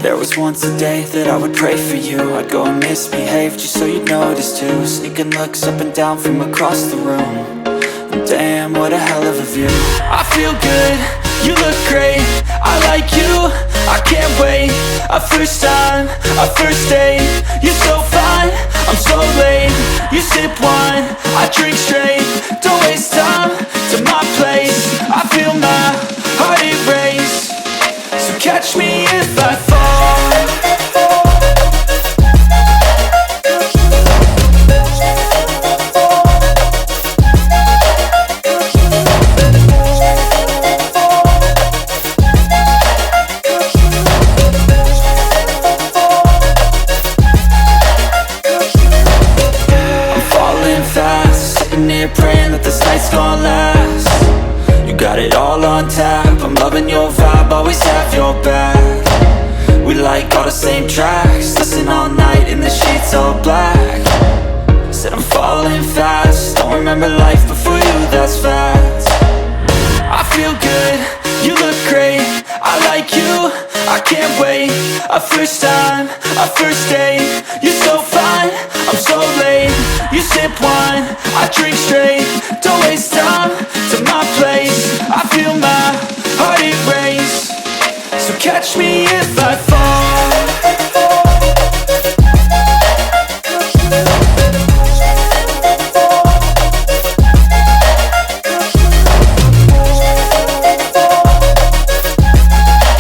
There was once a day that I would pray for you. I'd go and misbehave just so you'd notice too. Sneaking looks up and down from across the room. And damn, what a hell of a view. I feel good, you look great, I like you, I can't wait. A first time, a first date. You're so fine, I'm so late. You sip wine, I drink straight. Don't waste time to my place. I feel my heart erase. So catch me if I fall. Praying that this night's gonna last. You got it all on tap, I'm loving your vibe, always have your back. We like all the same tracks, listen all night in the sheets all black. Said I'm falling fast, don't remember life before you, that's fact. I feel good, you look great, I like you, I can't wait. A first time, a first date. You're so fine, I'm so late. You sip wine, I drink straight. Don't waste time to my place. I feel my heart erase. So catch me if I fall.